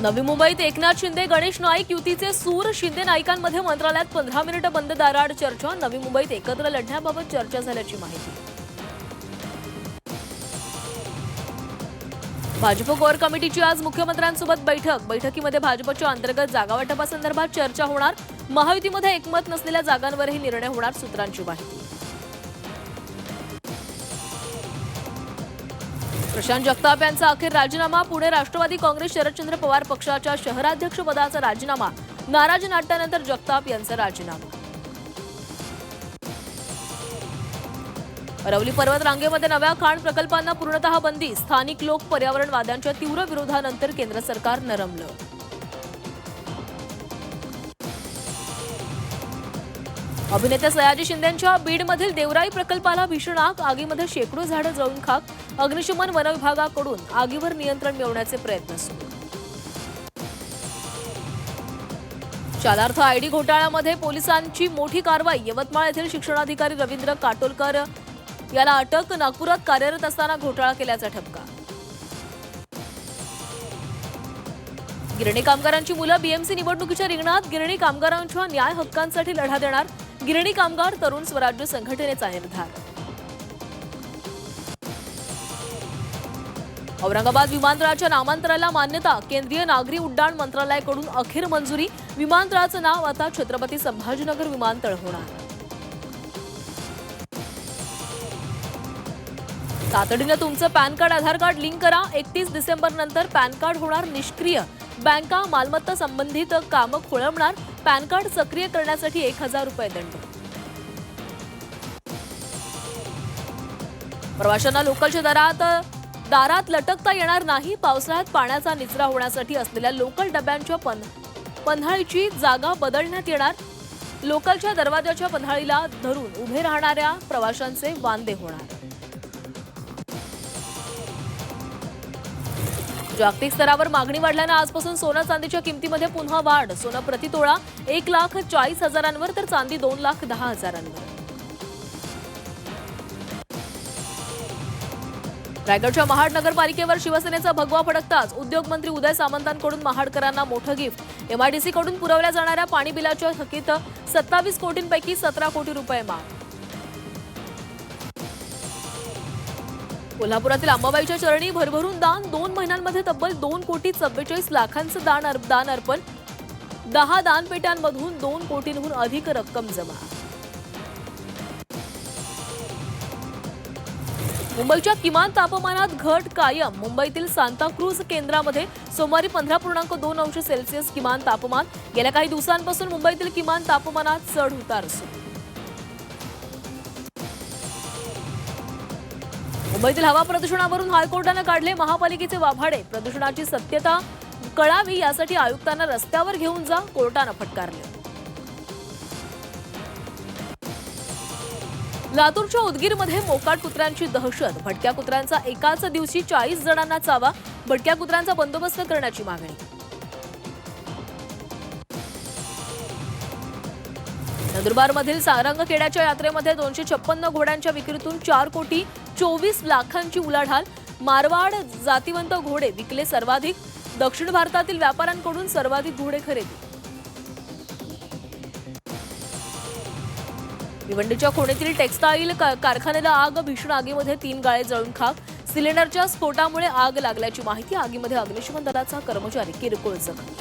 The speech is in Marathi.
नवी मुंबईत एकनाथ शिंदे गणेश नाईक युतीचे सूर शिंदे नाईकांमध्ये मंत्रालयात 15 मिनिटं बंद दाराआड चर्चा। नवी मुंबईत एकत्र लढण्याबाबत चर्चा झाल्याची माहिती। भाजप कोर कमिटीची आज मुख्यमंत्र्यांसोबत बैठकीमध्ये भाजपच्या अंतर्गत जागावाटपासंदर्भात चर्चा होणार। महायुतीमध्ये एकमत नसलेल्या जागांवरही निर्णय होणार, सूत्रांची माहिती। प्रशांत जगताप यांचा अखेर राजीनामा। पुणे राष्ट्रवादी काँग्रेस शरदचंद्र पवार पक्षाच्या शहराध्यक्षपदाचा राजीनामा। नाराज नाट्यानंतर जगताप यांचा राजीनामा। अरवली पर्वत रांगेमध्ये नव्या खाण प्रकल्पांना पूर्णतः बंदी। स्थानिक लोक पर्यावरणवाद्यांच्या तीव्र विरोधानंतर केंद्र सरकार नरमलं। अभिनेते सयाजी शिंदेंच्या बीडमधील देवराई प्रकल्पाला भीषण आग। आगीमध्ये शेकडो झाडं जळून खाक। अग्निशमन वन विभागाकडून आगीवर नियंत्रण मिळवण्याचे प्रयत्न सुरू। शालार्थ आयडी घोटाळ्यामध्ये पोलिसांची मोठी कारवाई। यवतमाळ येथील शिक्षणाधिकारी रवींद्र काटोलकर याला अटक। नागपुरात कार्यरत असताना घोटाळा केल्याचा ठपका। गिरणी कामगारांची मुलं बीएमसी निवडणुकीच्या रिंगणात। गिरणी कामगारांच्या न्याय हक्कांसाठी लढा देणार गिरणी कामगार तरुण स्वराज्य संघटनेचा निर्धार। औरंगाबाद विमानतळाच्या नामांतराला मान्यता। केंद्रीय नागरी उड्डाण मंत्रालयाकडून अखेर मंजुरी। विमानतळाचं नाव आता छत्रपती संभाजीनगर विमानतळ होणार। तातडीने तुमचं पॅन कार्ड आधार कार्ड लिंक करा। 31 डिसेंबर नंतर पॅन कार्ड होणार निष्क्रिय। बँका मालमत्ता संबंधित कामं खोळंबणार। पॅन कार्ड सक्रिय करण्यासाठी 1000 रुपये दंड। प्रवाशांना लोकलच्या दारात लटकता येणार नाही। पावसाळ्यात पाण्याचा निचरा होण्यासाठी असलेल्या लोकल डब्यांच्या पन्हाळीची जागा बदलण्यात येणार। लोकलच्या दरवाजाच्या पन्हाळीला धरून उभे राहणाऱ्या प्रवाशांचे वांदे होणार। जागतिक स्तरावर मागणी वाढल्यानं आजपासून सोनं चांदीच्या किमतीमध्ये पुन्हा वाढ। सोनं प्रतितोळा 1,40,000 तर चांदी 2,10,000। रायगडच्या महाड नगरपालिकेवर शिवसेनेचा भगवा फडकताच उद्योग मंत्री उदय सामंतांकडून महाडकरांना मोठं गिफ्ट। एमआयडीसी कडून पुरवल्या जाणाऱ्या पाणी बिलाच्या थकीत 27 कोटींपैकी 17 कोटी रुपये माग। कोल्हापुरातील अंबाबाईच्या चरणी भरभरून दान। 2 महिन्यांमध्ये तब्बल 2,44,00,000 दान अर्पण। 10 दानपेट्यांमधून 2 कोटींहून अधिक रक्कम जमा। मुंबईच्या किमान तापमानात घट कायम। मुंबईतील सांताक्रूझ केंद्रामध्ये सोमवारी 15.2 अंश सेल्सिअस किमान तापमान। गेल्या काही दिवसांपासून मुंबईतील किमान तापमानात चढ उतार सुरू। मुंबईतील हवा प्रदूषणावरून हायकोर्टाने काढले महापालिकेचे वाभाडे। प्रदूषणाची सत्यता कळावी यासाठी आयुक्तांना रस्त्यावर घेऊन जा, कोर्टाने फटकारले। लातूरच्या उदगीरमध्ये मोकाट कुत्र्यांची दहशत। भटक्या कुत्र्यांचा एकाच दिवशी 40 जणांना चावा। भटक्या कुत्र्यांचा बंदोबस्त करण्याची मागणी। नंदुरबारमधील सारंगखेड्याच्या यात्रेमध्ये 256 घोड्यांच्या विक्रीतून 4,24,00,000ची उलाढाल। मारवाड जातिवंत घोडे विकले सर्वाधिक। दक्षिण भारतातील व्यापाऱ्यांकडून सर्वाधिक घोडे खरेदी। भिवंडीच्या खोणीतील टेक्सटाईल कारखान्याला आग। भीषण आगीमध्ये 3 गाळे जळून खाक। सिलेंडरच्या स्फोटामुळे आग लागल्याची माहिती। आगीमध्ये अग्निशमन दलाचा कर्मचारी किरकोळ जखमी।